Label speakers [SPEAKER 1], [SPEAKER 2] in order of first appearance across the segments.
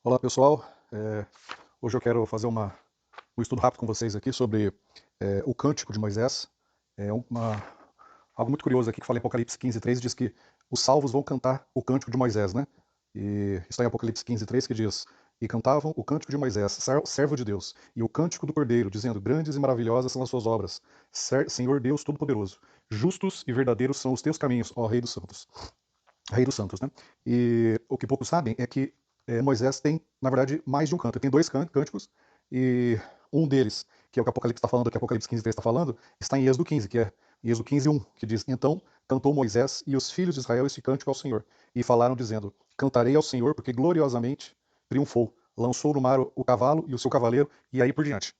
[SPEAKER 1] Olá pessoal, hoje eu quero fazer um estudo rápido com vocês aqui sobre o Cântico de Moisés. É algo muito curioso aqui que fala em Apocalipse 15:3, diz que os salvos vão cantar o Cântico de Moisés, né? E está em Apocalipse 15:3 que diz: E cantavam o Cântico de Moisés, servo de Deus, e o Cântico do Cordeiro, dizendo: Grandes e maravilhosas são as suas obras, Senhor Deus Todo-Poderoso. Justos e verdadeiros são os teus caminhos, ó Rei dos Santos. Rei dos Santos, né? E o que poucos sabem é que Moisés tem, na verdade, mais de um canto. Ele tem dois cânticos, e um deles, que é o que Apocalipse está falando, que Apocalipse 15:3 está falando, está em Êxodo 15, que é Êxodo 15:1, que diz: Então cantou Moisés e os filhos de Israel esse cântico ao Senhor, e falaram dizendo: Cantarei ao Senhor, porque gloriosamente triunfou, lançou no mar o cavalo e o seu cavaleiro, e aí por diante.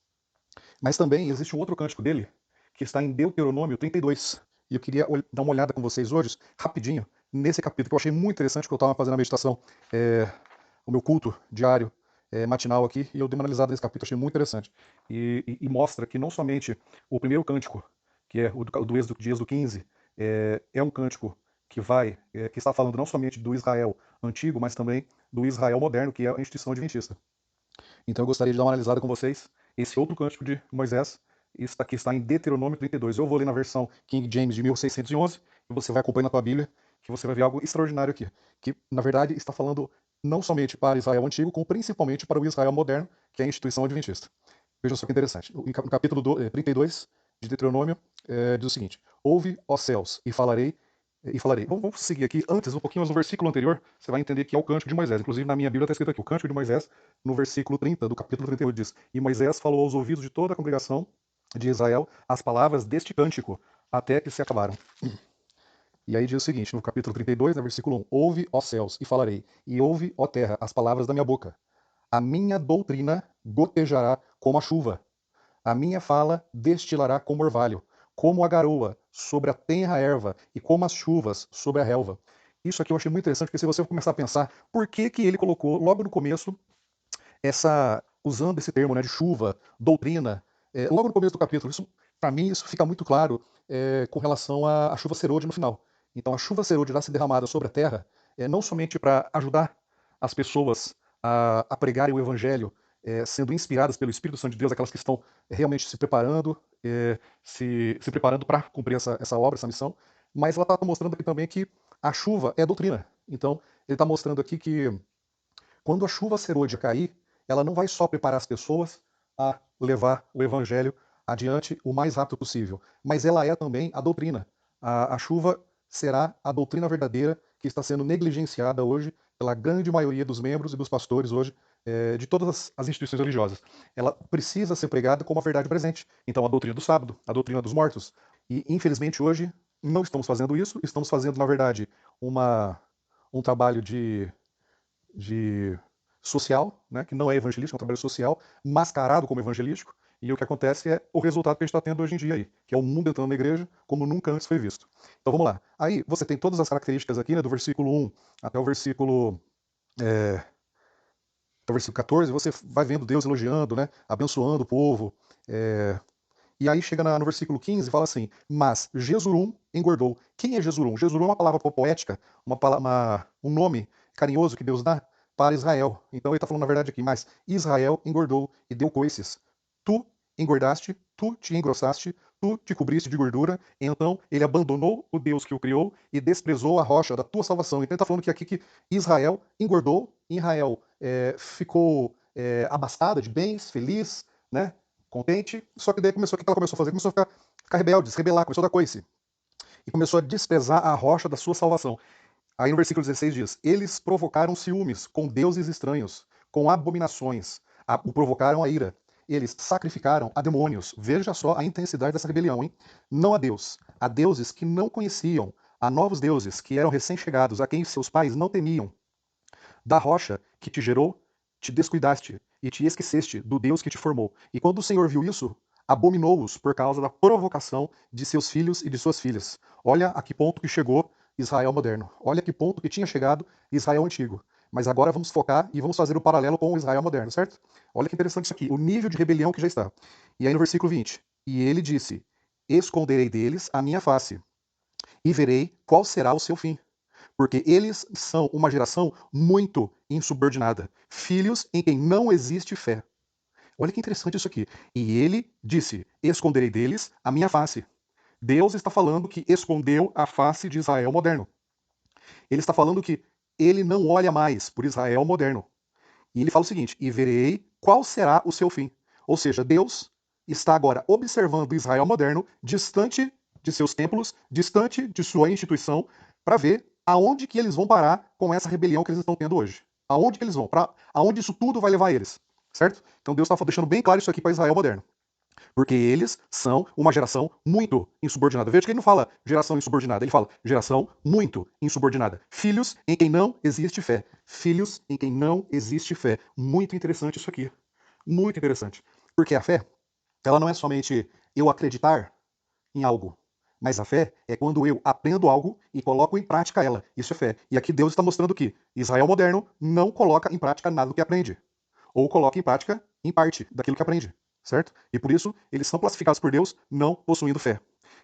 [SPEAKER 1] Mas também existe um outro cântico dele, que está em Deuteronômio 32. E eu queria dar uma olhada com vocês hoje, rapidinho, nesse capítulo, que eu achei muito interessante, que eu estava fazendo a meditação, o meu culto diário, matinal aqui, e eu dei uma analisada nesse capítulo, achei muito interessante. E mostra que não somente o primeiro cântico, que é o do Êxodo, de Êxodo 15, é um cântico que está falando não somente do Israel antigo, mas também do Israel moderno, que é a instituição adventista. Então eu gostaria de dar uma analisada com vocês. Esse outro cântico de Moisés está aqui, está em Deuteronômio 32. Eu vou ler na versão King James de 1611 e você vai acompanhando na tua Bíblia, que você vai ver algo extraordinário aqui. Que, na verdade, está falando não somente para Israel antigo, como principalmente para o Israel moderno, que é a instituição adventista. Vejam só que interessante. No capítulo 32 de Deuteronômio, diz o seguinte: Ouve, ó céus, e falarei. Vamos seguir aqui antes, um pouquinho, mas no versículo anterior, você vai entender que é o Cântico de Moisés. Inclusive, na minha Bíblia está escrito aqui, o Cântico de Moisés, no versículo 30 do capítulo 38, diz: E Moisés falou aos ouvidos de toda a congregação de Israel as palavras deste cântico, até que se acabaram. E aí diz o seguinte, no capítulo 32, no versículo 1: Ouve, ó céus, e falarei, e ouve, ó terra, as palavras da minha boca. A minha doutrina gotejará como a chuva, a minha fala destilará como orvalho, como a garoa sobre a tenra erva e como as chuvas sobre a relva. Isso aqui eu achei muito interessante, porque se você começar a pensar, por que que ele colocou logo no começo usando esse termo, né, de chuva, doutrina, logo no começo do capítulo? Isso, para mim, isso fica muito claro com relação à chuva serôdia no final. Então, a chuva serôdia irá ser derramada sobre a terra, não somente para ajudar as pessoas a pregarem o evangelho, sendo inspiradas pelo Espírito Santo de Deus, aquelas que estão realmente se preparando, se preparando para cumprir essa obra, essa missão, mas ela está mostrando aqui também que a chuva é doutrina. Então, ele está mostrando aqui que quando a chuva serôdia cair, ela não vai só preparar as pessoas a levar o evangelho adiante o mais rápido possível, mas ela é também a doutrina. A chuva será a doutrina verdadeira que está sendo negligenciada hoje pela grande maioria dos membros e dos pastores hoje, de todas as instituições religiosas. Ela precisa ser pregada como a verdade presente. Então, a doutrina do sábado, a doutrina dos mortos. E, infelizmente, hoje não estamos fazendo isso, estamos fazendo, na verdade, um trabalho de social, né, que não é evangelístico, é um trabalho social, mascarado como evangelístico, e o que acontece é o resultado que a gente está tendo hoje em dia aí, que é o mundo entrando na igreja como nunca antes foi visto. Então vamos lá. Aí você tem todas as características aqui, né, do versículo 1 até o versículo, é, até o versículo 14, você vai vendo Deus elogiando, né, abençoando o povo, e aí chega no versículo 15 e fala assim, mas Jesurum engordou. Quem é Jesurum? Jesurum é uma palavra poética, um nome carinhoso que Deus dá para Israel. Então ele está falando na verdade aqui, mas Israel engordou e deu coices. Tu engordaste, tu te engrossaste, tu te cobriste de gordura, então ele abandonou o Deus que o criou e desprezou a rocha da tua salvação. Então ele está falando que aqui que Israel engordou, Israel ficou abastada de bens, feliz, né? Contente, só que daí o que ela começou a fazer? Começou a ficar rebelde, se rebelar, começou a dar coice. E começou a desprezar a rocha da sua salvação. Aí no versículo 16 diz: Eles provocaram ciúmes com deuses estranhos, com abominações, o provocaram a ira. Eles sacrificaram a demônios. Veja só a intensidade dessa rebelião, hein? Não a Deus, a deuses que não conheciam, a novos deuses que eram recém-chegados, a quem seus pais não temiam. Da rocha que te gerou, te descuidaste e te esqueceste do Deus que te formou. E quando o Senhor viu isso, abominou-os por causa da provocação de seus filhos e de suas filhas. Olha a que ponto que chegou Israel moderno. Olha a que ponto que tinha chegado Israel antigo. Mas agora vamos focar e vamos fazer o paralelo com o Israel moderno, certo? Olha que interessante isso aqui, o nível de rebelião que já está. E aí no versículo 20, e ele disse, esconderei deles a minha face, e verei qual será o seu fim. porque eles são uma geração muito insubordinada, filhos em quem não existe fé. Olha que interessante isso aqui. E ele disse: esconderei deles a minha face. Deus está falando que escondeu a face de Israel moderno. Ele está falando que ele não olha mais por Israel moderno. E ele fala o seguinte: e verei qual será o seu fim. Ou seja, Deus está agora observando Israel moderno, distante de seus templos, distante de sua instituição, para ver aonde que eles vão parar com essa rebelião que eles estão tendo hoje. Aonde que eles vão? Aonde isso tudo vai levar eles. Certo? Então Deus está deixando bem claro isso aqui para Israel moderno. Porque eles são uma geração muito insubordinada. Veja que ele não fala geração insubordinada, ele fala geração muito insubordinada. Filhos em quem não existe fé. Filhos em quem não existe fé. Muito interessante isso aqui. Muito interessante. Porque a fé, ela não é somente eu acreditar em algo. Mas a fé é quando eu aprendo algo e coloco em prática ela. Isso é fé. E aqui Deus está mostrando que Israel moderno não coloca em prática nada do que aprende. Ou coloca em prática em parte daquilo que aprende. Certo? E por isso eles são classificados por Deus não possuindo fé.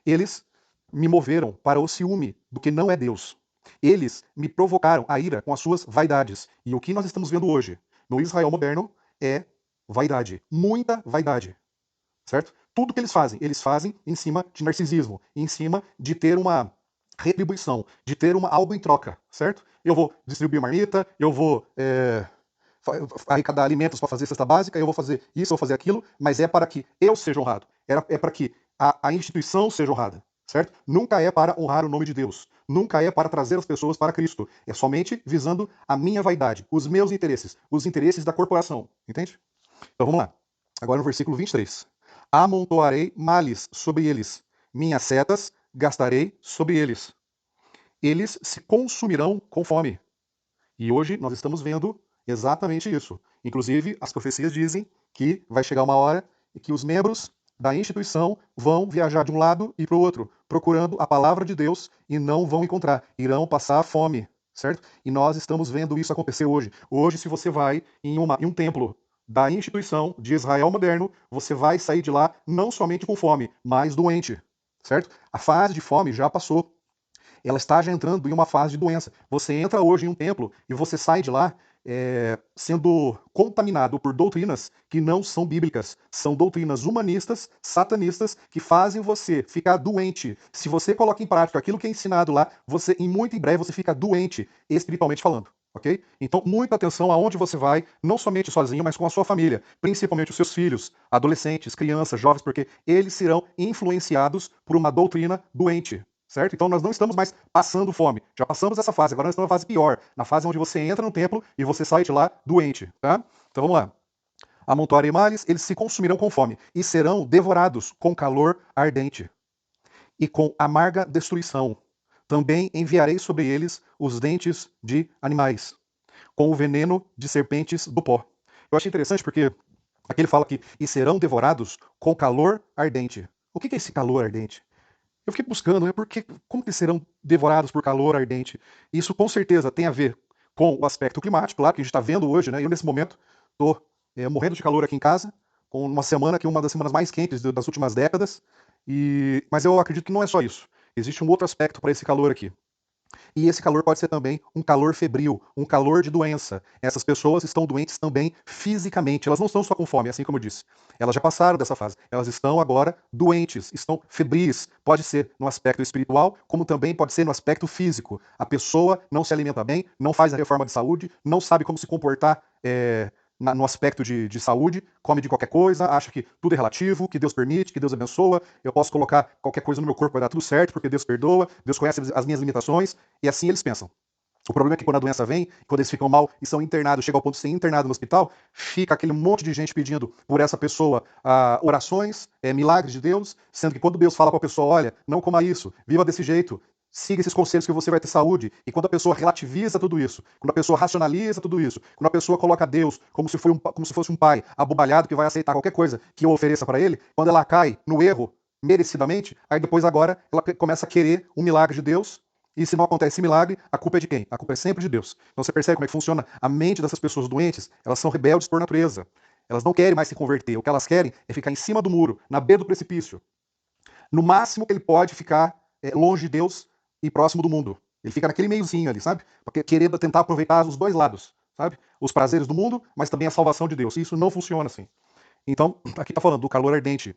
[SPEAKER 1] Eles me moveram para o ciúme do que não é Deus. Eles me provocaram a ira com as suas vaidades. E o que nós estamos vendo hoje no Israel moderno é vaidade. Muita vaidade. Certo? Tudo que eles fazem em cima de narcisismo, em cima de ter uma retribuição, de ter algo em troca, certo? Eu vou distribuir marmita, eu vou arrecadar alimentos para fazer cesta básica, eu vou fazer isso, eu vou fazer aquilo, mas é para que eu seja honrado, é para que a instituição seja honrada, certo? Nunca é para honrar o nome de Deus, nunca é para trazer as pessoas para Cristo, é somente visando a minha vaidade, os meus interesses, os interesses da corporação, entende? Então vamos lá, agora no versículo 23. Amontoarei males sobre eles, minhas setas gastarei sobre eles. Eles se consumirão com fome. E hoje nós estamos vendo exatamente isso. Inclusive, as profecias dizem que vai chegar uma hora em que os membros da instituição vão viajar de um lado e para o outro, procurando a palavra de Deus e não vão encontrar, irão passar fome, certo? E nós estamos vendo isso acontecer hoje. Hoje, se você vai em um templo da instituição de Israel moderno, você vai sair de lá não somente com fome, mas doente, certo? A fase de fome já passou. Ela está já entrando em uma fase de doença. Você entra hoje em um templo e você sai de lá sendo contaminado por doutrinas que não são bíblicas. São doutrinas humanistas, satanistas, que fazem você ficar doente. Se você coloca em prática aquilo que é ensinado lá, você, em muito em breve, você fica doente, espiritualmente falando. Ok? Então, muita atenção aonde você vai, não somente sozinho, mas com a sua família, principalmente os seus filhos, adolescentes, crianças, jovens, porque eles serão influenciados por uma doutrina doente. Certo? Então nós não estamos mais passando fome. Já passamos essa fase, agora nós estamos na fase pior, na fase onde você entra no templo e você sai de lá doente. Tá? Então vamos lá. Amontoarei males, eles se consumirão com fome e serão devorados com calor ardente e com amarga destruição. Também enviarei sobre eles os dentes de animais, com o veneno de serpentes do pó. Eu achei interessante porque aqui ele fala que e serão devorados com calor ardente. O que é esse calor ardente? Eu fiquei buscando, né, porque como que serão devorados por calor ardente? Isso com certeza tem a ver com o aspecto climático, claro, que a gente está vendo hoje, né? Eu nesse momento estou morrendo de calor aqui em casa, com uma semana que é uma das semanas mais quentes das últimas décadas, mas eu acredito que não é só isso. Existe um outro aspecto para esse calor aqui. E esse calor pode ser também um calor febril, um calor de doença. Essas pessoas estão doentes também fisicamente. Elas não estão só com fome, assim como eu disse. Elas já passaram dessa fase. Elas estão agora doentes, estão febris. Pode ser no aspecto espiritual, como também pode ser no aspecto físico. A pessoa não se alimenta bem, não faz a reforma de saúde, não sabe como se comportar no aspecto de saúde, come de qualquer coisa, acha que tudo é relativo, que Deus permite, que Deus abençoa, eu posso colocar qualquer coisa no meu corpo, vai dar tudo certo, porque Deus perdoa, Deus conhece as minhas limitações, e assim eles pensam. O problema é que quando a doença vem, quando eles ficam mal e são internados, chega ao ponto de ser internado no hospital, fica aquele monte de gente pedindo por essa pessoa orações, milagres de Deus, sendo que quando Deus fala para a pessoa, olha, não coma isso, viva desse jeito, siga esses conselhos que você vai ter saúde. E quando a pessoa relativiza tudo isso, quando a pessoa racionaliza tudo isso, quando a pessoa coloca Deus como se fosse um pai abobalhado que vai aceitar qualquer coisa que eu ofereça para ele, quando ela cai no erro merecidamente, aí depois agora ela começa a querer um milagre de Deus. E se não acontece esse milagre, a culpa é de quem? A culpa é sempre de Deus. Então você percebe como é que funciona a mente dessas pessoas doentes? Elas são rebeldes por natureza. Elas não querem mais se converter. O que elas querem é ficar em cima do muro, na beira do precipício. No máximo que ele pode ficar longe de Deus e próximo do mundo. Ele fica naquele meiozinho ali, sabe? Porque querendo tentar aproveitar os dois lados, sabe? Os prazeres do mundo, mas também a salvação de Deus. E isso não funciona assim. Então, aqui está falando do calor ardente.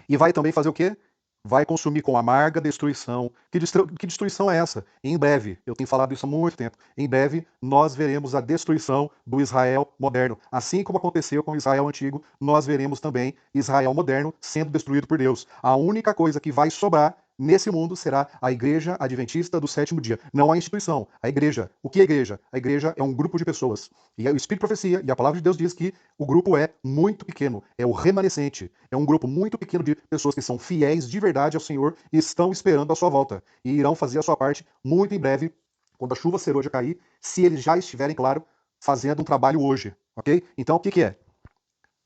[SPEAKER 1] E vai também fazer o quê? Vai consumir com amarga destruição. Que destruição é essa? Em breve, eu tenho falado isso há muito tempo, em breve nós veremos a destruição do Israel moderno. Assim como aconteceu com o Israel antigo, nós veremos também Israel moderno sendo destruído por Deus. A única coisa que vai sobrar nesse mundo será a Igreja Adventista do Sétimo Dia. Não a instituição, a igreja. O que é a igreja? A igreja é um grupo de pessoas. E o Espírito de Profecia e a Palavra de Deus diz que o grupo é muito pequeno, é o remanescente. É um grupo muito pequeno de pessoas que são fiéis de verdade ao Senhor e estão esperando a sua volta. E irão fazer a sua parte muito em breve, quando a chuva serôdia cair, se eles já estiverem, claro, fazendo um trabalho hoje. Ok? Então, o que que é?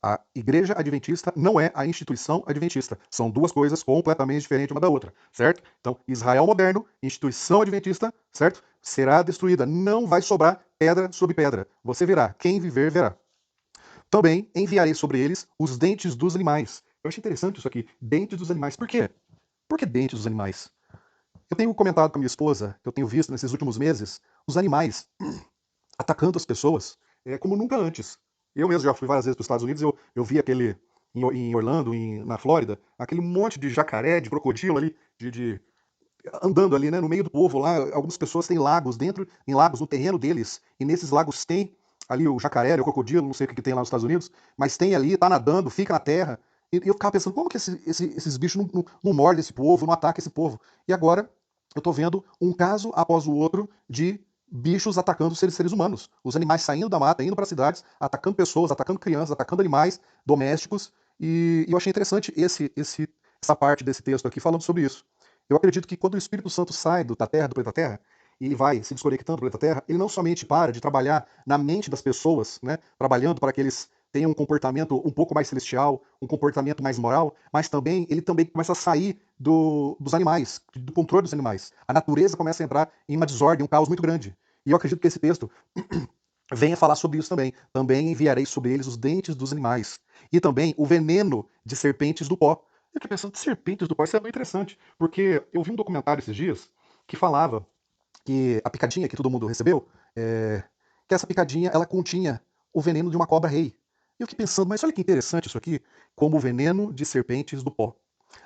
[SPEAKER 1] A Igreja Adventista não é a instituição adventista. São duas coisas completamente diferentes uma da outra, certo? Então, Israel moderno, instituição adventista, certo? Será destruída. Não vai sobrar pedra sobre pedra. Você verá. Quem viver, verá. Também enviarei sobre eles os dentes dos animais. Eu achei interessante isso aqui. Dentes dos animais. Por quê? Por que dentes dos animais? Eu tenho comentado com a minha esposa, que eu tenho visto nesses últimos meses, os animais atacando as pessoas como nunca antes. Eu mesmo já fui várias vezes para os Estados Unidos, eu vi aquele, em Orlando, na Flórida, aquele monte de jacaré, de crocodilo ali, andando ali, né, no meio do povo lá. Algumas pessoas têm lagos dentro, em lagos no terreno deles, e nesses lagos tem ali o jacaré, o crocodilo, não sei o que tem lá nos Estados Unidos, mas tem ali, tá nadando, fica na terra. E eu ficava pensando, como que esses bichos não mordem esse povo, não atacam esse povo? E agora eu tô vendo um caso após o outro de bichos atacando seres humanos. Os animais saindo da mata, indo para cidades, atacando pessoas, atacando crianças, atacando animais domésticos. E eu achei interessante essa parte desse texto aqui falando sobre isso. Eu acredito que quando o Espírito Santo sai da Terra, do planeta Terra, e ele vai se desconectando do planeta Terra, ele não somente para de trabalhar na mente das pessoas, né, trabalhando para que eles tenham um comportamento um pouco mais celestial, um comportamento mais moral, mas também ele também começa a sair dos animais, do controle dos animais. A natureza começa a entrar em uma desordem, um caos muito grande. E eu acredito que esse texto venha falar sobre isso também. Também enviarei sobre eles os dentes dos animais e também o veneno de serpentes do pó. Eu fiquei pensando, serpentes do pó, isso é muito interessante, porque eu vi um documentário esses dias que falava que a picadinha que todo mundo recebeu, que essa picadinha ela continha o veneno de uma cobra-rei. E eu fiquei pensando, mas olha que interessante isso aqui, como o veneno de serpentes do pó.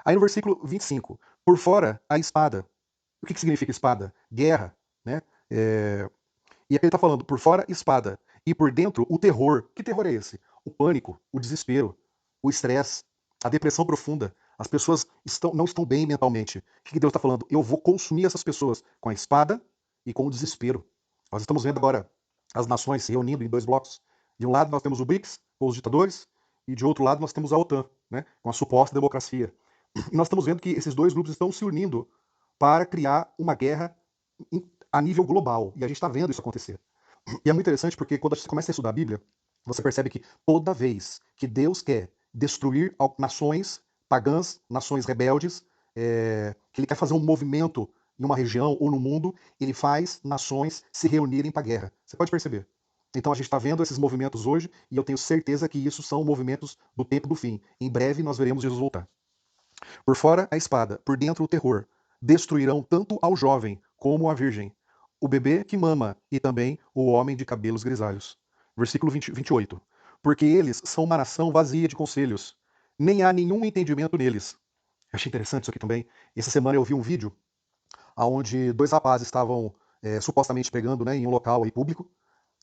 [SPEAKER 1] Aí no versículo 25, por fora a espada. O que significa espada? Guerra, né? E aqui ele está falando, por fora, espada. E por dentro, o terror. Que terror é esse? O pânico, o desespero, o estresse, a depressão profunda. As pessoas não estão bem mentalmente. O que Deus está falando? Eu vou consumir essas pessoas com a espada e com o desespero. Nós estamos vendo agora as nações se reunindo em dois blocos. De um lado nós temos o BRICS, com os ditadores, e de outro lado nós temos a OTAN, né, com a suposta democracia. E nós estamos vendo que esses dois grupos estão se unindo para criar uma guerra a nível global. E a gente está vendo isso acontecer. E é muito interessante porque quando você começa a estudar a Bíblia, você percebe que toda vez que Deus quer destruir nações pagãs, nações rebeldes, que ele quer fazer um movimento em uma região ou no mundo, ele faz nações se reunirem para a guerra. Você pode perceber. Então a gente está vendo esses movimentos hoje e eu tenho certeza que isso são movimentos do tempo do fim. Em breve nós veremos Jesus voltar. Por fora a espada, por dentro o terror. Destruirão tanto ao jovem como à virgem, o bebê que mama e também o homem de cabelos grisalhos. Versículo 28. Porque eles são uma nação vazia de conselhos, nem há nenhum entendimento neles. Eu achei interessante isso aqui também. Essa semana eu vi um vídeo onde dois rapazes estavam supostamente pegando, né, em um local aí público,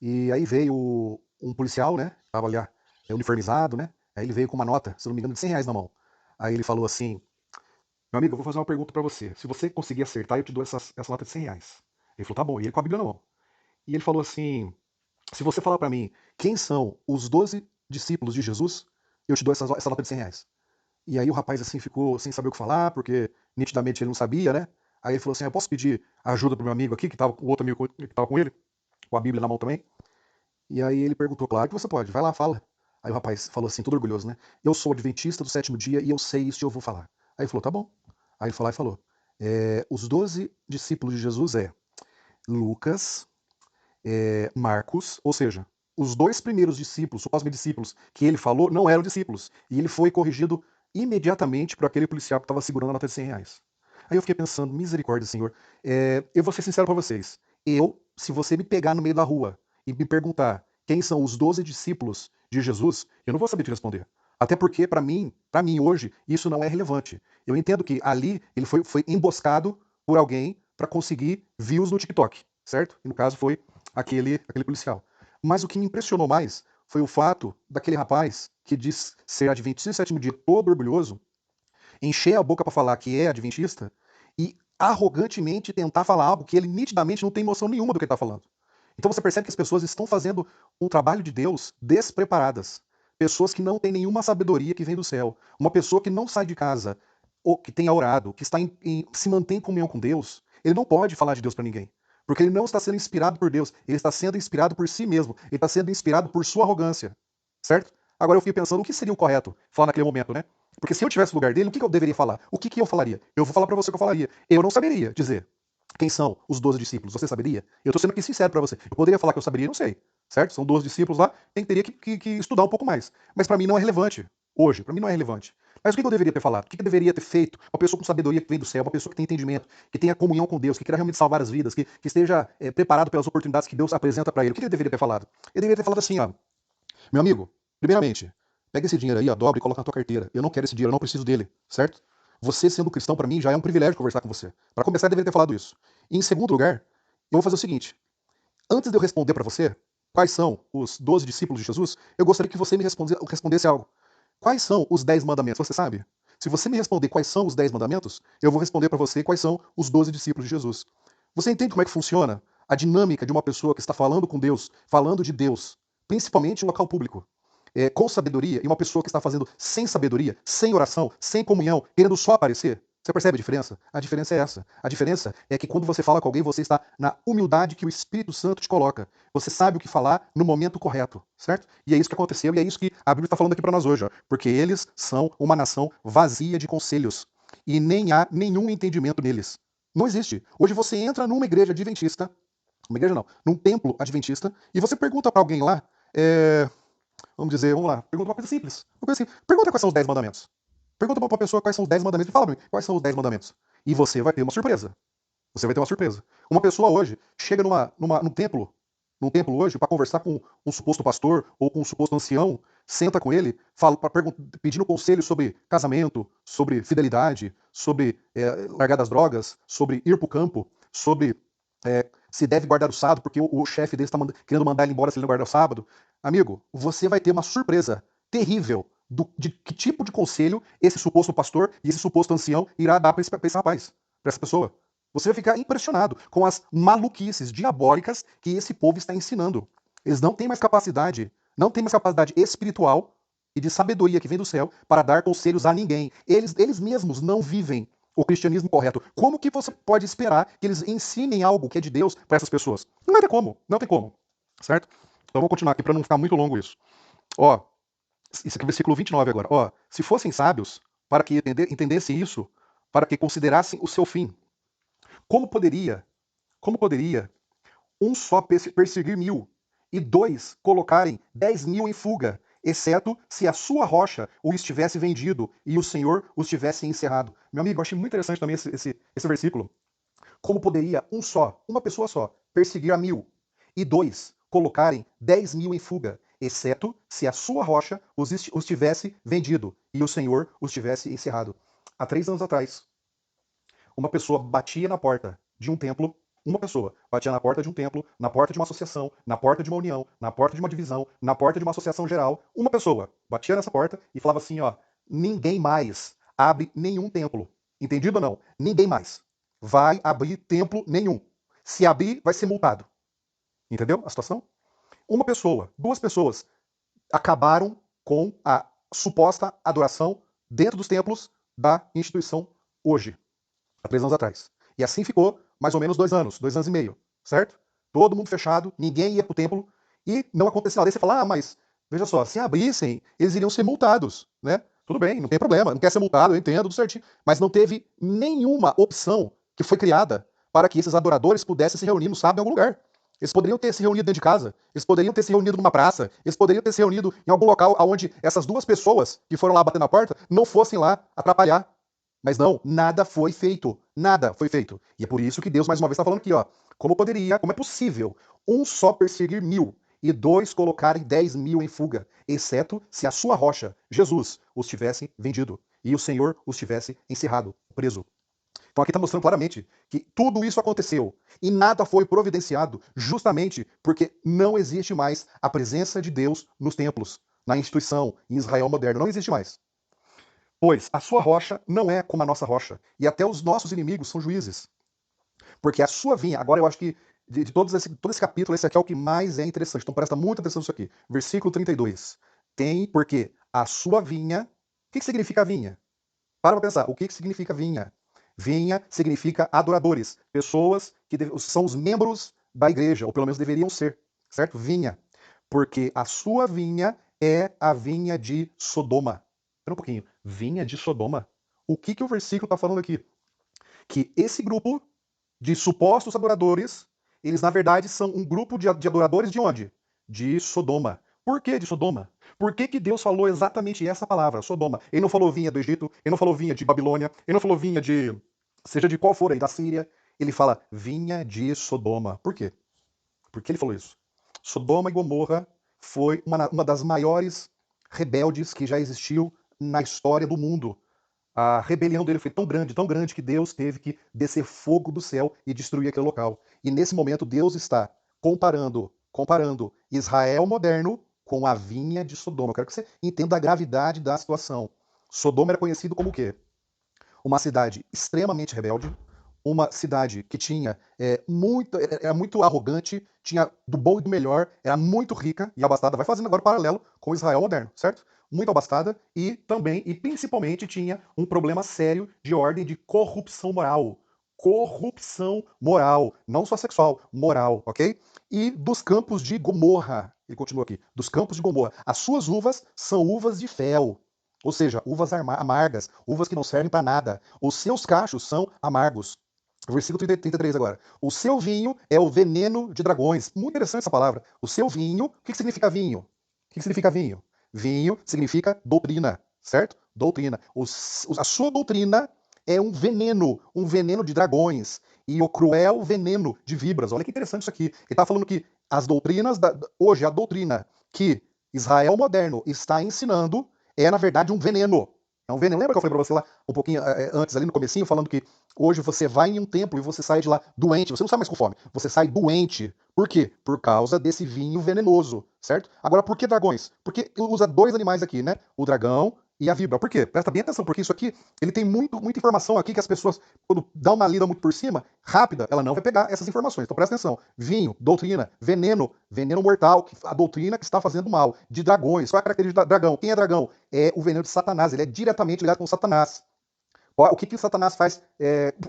[SPEAKER 1] e aí veio um policial, né, estava ali uniformizado, né, aí ele veio com uma nota, se não me engano, de R$ 100 na mão. Aí ele falou assim, meu amigo, eu vou fazer uma pergunta para você. Se você conseguir acertar, eu te dou essa nota de R$ 100. Ele falou, tá bom. E ele com a Bíblia na mão. E ele falou assim, se você falar para mim quem são os 12 discípulos de Jesus, eu te dou essa nota de R$ 100. E aí o rapaz assim ficou sem saber o que falar, porque nitidamente ele não sabia, né? Aí ele falou assim, eu posso pedir ajuda pro meu amigo aqui, que tava, o outro amigo que tava com ele, com a Bíblia na mão também? E aí ele perguntou, claro que você pode, vai lá, fala. Aí o rapaz falou assim, todo orgulhoso, né? Eu sou adventista do sétimo dia e eu sei isso que eu vou falar. Aí ele falou, tá bom. Aí ele falou, os 12 discípulos de Jesus Lucas, Marcos, ou seja, os dois primeiros discípulos, supostamente discípulos, que ele falou, não eram discípulos. E ele foi corrigido imediatamente por aquele policial que estava segurando a nota de R$ 100. Aí eu fiquei pensando, misericórdia, Senhor. Eu vou ser sincero para vocês. Se você me pegar no meio da rua e me perguntar quem são os 12 discípulos de Jesus, eu não vou saber te responder. Até porque, para mim hoje, isso não é relevante. Eu entendo que ali ele foi emboscado por alguém para conseguir views no TikTok, certo? E no caso foi aquele policial. Mas o que me impressionou mais foi o fato daquele rapaz que diz ser adventista do sétimo dia, todo orgulhoso, encher a boca para falar que é adventista e arrogantemente tentar falar algo que ele nitidamente não tem noção nenhuma do que ele está falando. Então você percebe que as pessoas estão fazendo um trabalho de Deus despreparadas. Pessoas que não têm nenhuma sabedoria que vem do céu. Uma pessoa que não sai de casa, ou que tenha orado, que se mantém em comunhão com Deus, ele não pode falar de Deus para ninguém. Porque ele não está sendo inspirado por Deus, ele está sendo inspirado por si mesmo, ele está sendo inspirado por sua arrogância. Certo? Agora eu fiquei pensando o que seria o correto falar naquele momento, né? Porque se eu tivesse no lugar dele, o que eu deveria falar? O que eu falaria? Eu vou falar para você o que eu falaria. Eu não saberia dizer quem são os 12 discípulos. Você saberia? Eu estou sendo aqui sincero para você. Eu poderia falar que eu saberia, não sei. Certo? São 12 discípulos lá, teria que estudar um pouco mais. Mas para mim não é relevante. Hoje, para mim não é relevante. Mas o que eu deveria ter falado? O que eu deveria ter feito? Uma pessoa com sabedoria que vem do céu, uma pessoa que tem entendimento, que tenha comunhão com Deus, que queira realmente salvar as vidas, que esteja preparado pelas oportunidades que Deus apresenta para ele. O que ele deveria ter falado? Ele deveria ter falado assim, ó, meu amigo, primeiramente, pega esse dinheiro aí, ó, dobra e coloca na tua carteira. Eu não quero esse dinheiro, eu não preciso dele, certo? Você sendo cristão, para mim, já é um privilégio conversar com você. Para começar, eu deveria ter falado isso. E em segundo lugar, eu vou fazer o seguinte. Antes de eu responder para você quais são os 12 discípulos de Jesus, eu gostaria que você me respondesse algo. Quais são os 10 mandamentos? Você sabe? Se você me responder quais são os 10 mandamentos, eu vou responder para você quais são os 12 discípulos de Jesus. Você entende como é que funciona a dinâmica de uma pessoa que está falando com Deus, falando de Deus, principalmente em local público, com sabedoria, e uma pessoa que está fazendo sem sabedoria, sem oração, sem comunhão, querendo só aparecer? Você percebe a diferença? A diferença é essa. A diferença é que quando você fala com alguém, você está na humildade que o Espírito Santo te coloca. Você sabe o que falar no momento correto, certo? E é isso que aconteceu e é isso que a Bíblia está falando aqui para nós hoje, ó, porque eles são uma nação vazia de conselhos e nem há nenhum entendimento neles. Não existe. Hoje você entra numa igreja adventista, uma igreja não, num templo adventista, e você pergunta para alguém lá, vamos lá, pergunta uma coisa simples. Uma coisa simples. Pergunta quais são os 10 mandamentos. Pergunta para uma pessoa quais são os 10 mandamentos e fala para mim quais são os 10 mandamentos. E você vai ter uma surpresa. Você vai ter uma surpresa. Uma pessoa hoje chega num templo hoje, para conversar com um suposto pastor ou com um suposto ancião, senta com ele, fala, pedindo conselho sobre casamento, sobre fidelidade, sobre largar das drogas, sobre ir para o campo, sobre se deve guardar o sábado, porque o chefe dele está querendo mandar ele embora se ele não guardar o sábado. Amigo, você vai ter uma surpresa terrível de que tipo de conselho esse suposto pastor e esse suposto ancião irá dar para esse rapaz, para essa pessoa. Você vai ficar impressionado com as maluquices diabólicas que esse povo está ensinando. Eles não têm mais capacidade, não têm mais capacidade espiritual e de sabedoria que vem do céu para dar conselhos a ninguém. Eles mesmos não vivem o cristianismo correto. Como que você pode esperar que eles ensinem algo que é de Deus para essas pessoas? Não vai ter como, não tem como, certo? Então vamos continuar aqui para não ficar muito longo isso. Ó, isso aqui é o versículo 29 agora. Ó, se fossem sábios, para que entendessem isso, para que considerassem o seu fim, como poderia um só perseguir 1000 e 2 colocarem 10.000 em fuga, exceto se a sua rocha o estivesse vendido e o Senhor os tivesse encerrado? Meu amigo, eu achei muito interessante também esse versículo. Como poderia uma pessoa só, perseguir a 1000 e 2 colocarem 10.000 em fuga, exceto se a sua rocha os tivesse vendido e o Senhor os tivesse encerrado? Há 3 anos atrás, uma pessoa batia na porta de um templo, uma pessoa batia na porta de um templo, na porta de uma associação, na porta de uma união, na porta de uma divisão, na porta de uma associação geral. Uma pessoa batia nessa porta e falava assim, ó, ninguém mais abre nenhum templo. Entendido ou não? Ninguém mais vai abrir templo nenhum. Se abrir, vai ser multado. Entendeu a situação? Uma pessoa, 2 pessoas acabaram com a suposta adoração dentro dos templos da instituição hoje, há 3 anos atrás. E assim ficou mais ou menos 2 anos, 2 anos e meio, certo? Todo mundo fechado, ninguém ia para o templo e não aconteceu nada. Aí você fala, mas veja só, se abrissem, eles iriam ser multados, né? Tudo bem, não tem problema, não quer ser multado, eu entendo, tudo certinho. Mas não teve nenhuma opção que foi criada para que esses adoradores pudessem se reunir no sábado em algum lugar. Eles poderiam ter se reunido dentro de casa, eles poderiam ter se reunido numa praça, eles poderiam ter se reunido em algum local onde essas 2 pessoas que foram lá bater na porta não fossem lá atrapalhar. Mas não, nada foi feito. Nada foi feito. E é por isso que Deus, mais uma vez, está falando aqui, ó. Como é possível um só perseguir 1000 e dois colocarem 10.000 em fuga, exceto se a sua rocha, Jesus, os tivesse vendido e o Senhor os tivesse encerrado, preso. Então aqui está mostrando claramente que tudo isso aconteceu e nada foi providenciado justamente porque não existe mais a presença de Deus nos templos, na instituição, em Israel moderno. Não existe mais. Pois a sua rocha não é como a nossa rocha, e até os nossos inimigos são juízes. Porque a sua vinha, agora eu acho que de todo esse capítulo, esse aqui é o que mais é interessante. Então presta muita atenção nisso aqui. Versículo 32. Tem porque a sua vinha. O que significa vinha? Para pensar, o que significa vinha? Vinha significa adoradores, pessoas que são os membros da igreja, ou pelo menos deveriam ser, certo? Vinha. Porque a sua vinha é a vinha de Sodoma. Espera um pouquinho. Vinha de Sodoma? O que o versículo está falando aqui? Que esse grupo de supostos adoradores, eles na verdade são um grupo de adoradores de onde? De Sodoma. Por que de Sodoma? Por que Deus falou exatamente essa palavra, Sodoma? Ele não falou vinha do Egito, ele não falou vinha de Babilônia, ele não falou vinha de, seja de qual for aí, da Síria. Ele fala vinha de Sodoma. Por quê? Por que ele falou isso? Sodoma e Gomorra foi uma das maiores rebeldes que já existiu na história do mundo. A rebelião dele foi tão grande, que Deus teve que descer fogo do céu e destruir aquele local. E nesse momento Deus está comparando Israel moderno com a vinha de Sodoma. Eu quero que você entenda a gravidade da situação. Sodoma era conhecido como o quê? Uma cidade extremamente rebelde, uma cidade que tinha era muito arrogante, tinha do bom e do melhor, era muito rica e abastada. Vai fazendo agora paralelo com Israel moderno, certo? Muito abastada e também, e principalmente, tinha um problema sério de ordem de corrupção moral. Corrupção moral, não só sexual, moral, ok? E dos campos de Gomorra, ele continua aqui, dos campos de Gomorra. As suas uvas são uvas de fel, ou seja, uvas amargas, uvas que não servem para nada. Os seus cachos são amargos. Versículo 33 agora. O seu vinho é o veneno de dragões. Muito interessante essa palavra. O seu vinho, o que significa vinho? O que significa vinho? Vinho significa doutrina, certo? Doutrina. A sua doutrina é um veneno de dragões e o cruel veneno de víboras. Olha que interessante isso aqui. Ele está falando que as doutrinas, hoje a doutrina que Israel moderno está ensinando é, na verdade, um veneno. É um veneno. Lembra que eu falei para você lá um pouquinho antes, ali no comecinho, falando que hoje você vai em um templo e você sai de lá doente. Você não sai mais com fome. Você sai doente. Por quê? Por causa desse vinho venenoso, certo? Agora, por que dragões? Porque usa dois animais aqui, né? O dragão e a víbora. Por quê? Presta bem atenção, porque isso aqui, ele tem muita informação aqui que as pessoas, quando dão uma lida muito por cima, rápida, ela não vai pegar essas informações. Então presta atenção. Vinho, doutrina, veneno mortal, a doutrina que está fazendo mal. De dragões. Qual é a característica do dragão? Quem é dragão? É o veneno de Satanás. Ele é diretamente ligado com Satanás. O que o Satanás faz?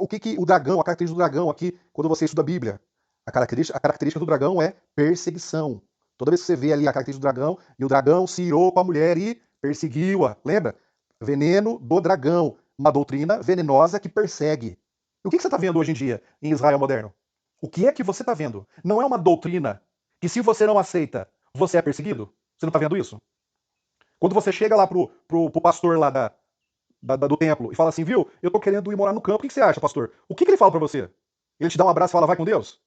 [SPEAKER 1] O que o dragão, a característica do dragão aqui, quando você estuda a Bíblia? A característica do dragão é perseguição. Toda vez que você vê ali a característica do dragão, e o dragão se irou com a mulher e perseguiu-a. Lembra? Veneno do dragão. Uma doutrina venenosa que persegue. E o que você está vendo hoje em dia em Israel moderno? O que é que você está vendo? Não é uma doutrina que, se você não aceita, você é perseguido? Você não está vendo isso? Quando você chega lá pro pastor lá do templo e fala assim, viu, eu tô querendo ir morar no campo, o que você acha, pastor? O que ele fala pra você? Ele te dá um abraço e fala, vai com Deus?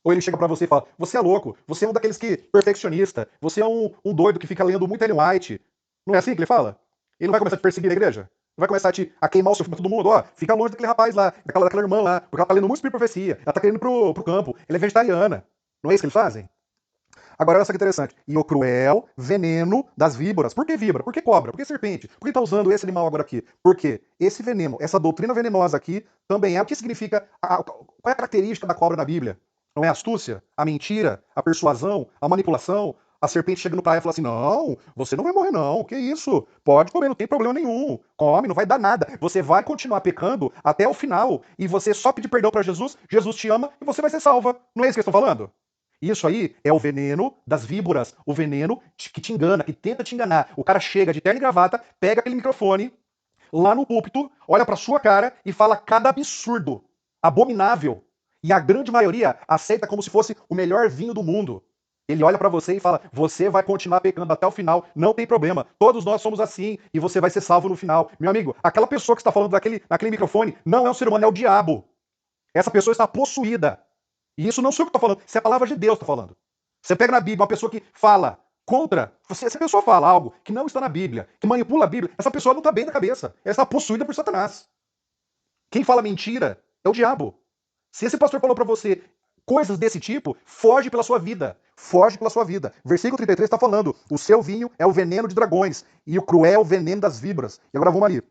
[SPEAKER 1] Ou ele chega pra você e fala, você é louco, você é um daqueles que, perfeccionista, você é um doido que fica lendo muito Ellen White. Não é assim que ele fala? Ele não vai começar a te perseguir na igreja? Ele vai começar a queimar o seu filme pra todo mundo, ó, fica longe daquele rapaz lá, daquela irmã lá, porque ela tá lendo muito Espírito e Profecia, ela tá querendo ir pro campo, ela é vegetariana. Não é isso que eles fazem? Agora, olha só que interessante. E o cruel veneno das víboras. Por que víbora? Por que cobra? Por que serpente? Por que está usando esse animal agora aqui? Porque esse veneno, essa doutrina venenosa aqui, também é o que significa. Qual é a característica da cobra na Bíblia? Não é a astúcia, a mentira, a persuasão, a manipulação? A serpente chega no praia e fala assim: não, você não vai morrer, não. Que isso? Pode comer, não tem problema nenhum. Come, não vai dar nada. Você vai continuar pecando até o final. E você só pedir perdão para Jesus, Jesus te ama e você vai ser salva. Não é isso que eles estão falando? Isso aí é o veneno das víboras, o veneno que te engana, que tenta te enganar. O cara chega de terno e gravata, pega aquele microfone lá no púlpito, olha pra sua cara e fala cada absurdo, abominável. E a grande maioria aceita como se fosse o melhor vinho do mundo. Ele olha para você e fala, você vai continuar pecando até o final, não tem problema, todos nós somos assim e você vai ser salvo no final. Meu amigo, aquela pessoa que está falando naquele microfone não é um ser humano, é o diabo. Essa pessoa está possuída. E isso não sou eu que estou falando, isso é a palavra de Deus que está falando. Você pega na Bíblia uma pessoa que fala contra, se essa pessoa fala algo que não está na Bíblia, que manipula a Bíblia, essa pessoa não está bem da cabeça. Ela está possuída por Satanás. Quem fala mentira é o diabo. Se esse pastor falou para você coisas desse tipo, foge pela sua vida. Foge pela sua vida. Versículo 33 está falando: o seu vinho é o veneno de dragões e o cruel veneno das víboras. E agora vamos ali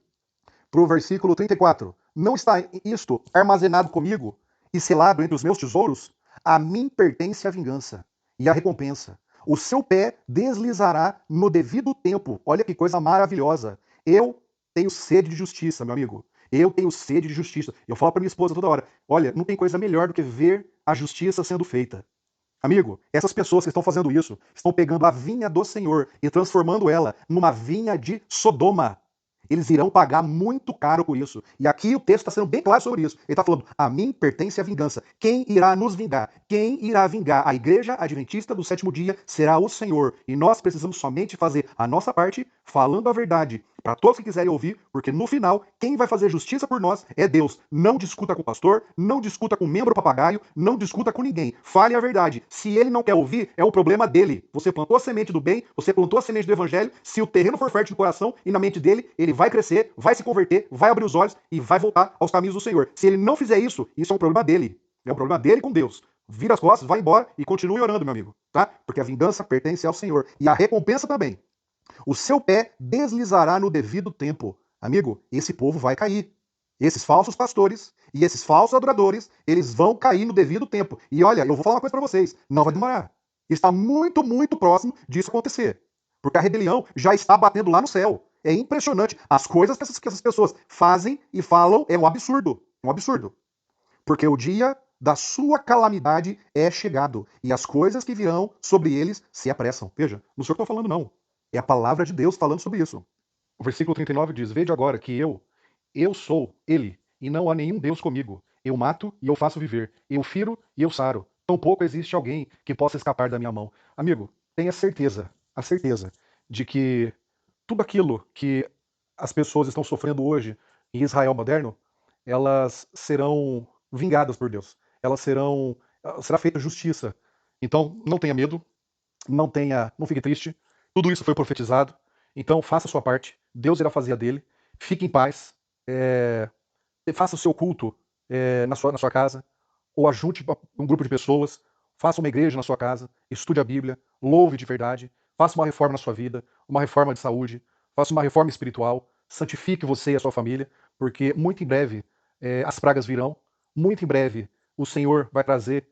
[SPEAKER 1] para o versículo 34. Não está isto armazenado comigo e selado entre os meus tesouros? A mim pertence a vingança e a recompensa. O seu pé deslizará no devido tempo. Olha que coisa maravilhosa. Eu tenho sede de justiça, meu amigo. Eu tenho sede de justiça. Eu falo para minha esposa toda hora: olha, não tem coisa melhor do que ver a justiça sendo feita. Amigo, essas pessoas que estão fazendo isso estão pegando a vinha do Senhor e transformando ela numa vinha de Sodoma. Eles irão pagar muito caro por isso. E aqui o texto está sendo bem claro sobre isso. Ele está falando: a mim pertence a vingança. Quem irá nos vingar? Quem irá vingar a igreja adventista do sétimo dia será o Senhor. E nós precisamos somente fazer a nossa parte, falando a verdade para todos que quiserem ouvir, porque no final, quem vai fazer justiça por nós é Deus. Não discuta com o pastor, não discuta com o membro papagaio, não discuta com ninguém. Fale a verdade. Se ele não quer ouvir, é o problema dele. Você plantou a semente do bem, você plantou a semente do evangelho. Se o terreno for fértil no coração e na mente dele, ele vai crescer, vai se converter, vai abrir os olhos e vai voltar aos caminhos do Senhor. Se ele não fizer isso, isso é um problema dele. É um problema dele com Deus. Vira as costas, vai embora e continue orando, meu amigo, tá? Porque a vingança pertence ao Senhor e a recompensa também. O seu pé deslizará no devido tempo. Amigo, esse povo vai cair. Esses falsos pastores e esses falsos adoradores, eles vão cair no devido tempo. E olha, eu vou falar uma coisa para vocês, não vai demorar. Está muito, muito próximo disso acontecer. Porque a rebelião já está batendo lá no céu. É impressionante. As coisas que essas pessoas fazem e falam é um absurdo. Um absurdo. Porque o dia da sua calamidade é chegado. E as coisas que virão sobre eles se apressam. Veja, não sou eu que estou falando, não. É a palavra de Deus falando sobre isso. O versículo 39 diz: Vede agora que eu sou Ele, e não há nenhum Deus comigo. Eu mato e eu faço viver. Eu firo e eu saro. Tampouco existe alguém que possa escapar da minha mão. Amigo, tenha certeza, a certeza, de que tudo aquilo que as pessoas estão sofrendo hoje em Israel moderno, elas serão vingadas por Deus. Será feita justiça. Então, não tenha medo, não fique triste. Tudo isso foi profetizado. Então faça a sua parte. Deus irá fazer a dele. Fique em paz. É, faça o seu culto na sua casa. Ou ajunte um grupo de pessoas. Faça uma igreja na sua casa. Estude a Bíblia. Louve de verdade. Faça uma reforma na sua vida. Uma reforma de saúde. Faça uma reforma espiritual. Santifique você e a sua família. Porque muito em breve as pragas virão. Muito em breve o Senhor vai trazer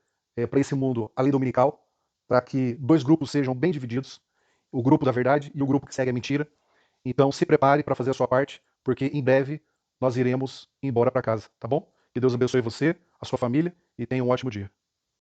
[SPEAKER 1] para esse mundo a lei dominical, para que dois grupos sejam bem divididos, o grupo da verdade e o grupo que segue a mentira. Então se prepare para fazer a sua parte, porque em breve nós iremos embora para casa, tá bom? Que Deus abençoe você, a sua família e tenha um ótimo dia.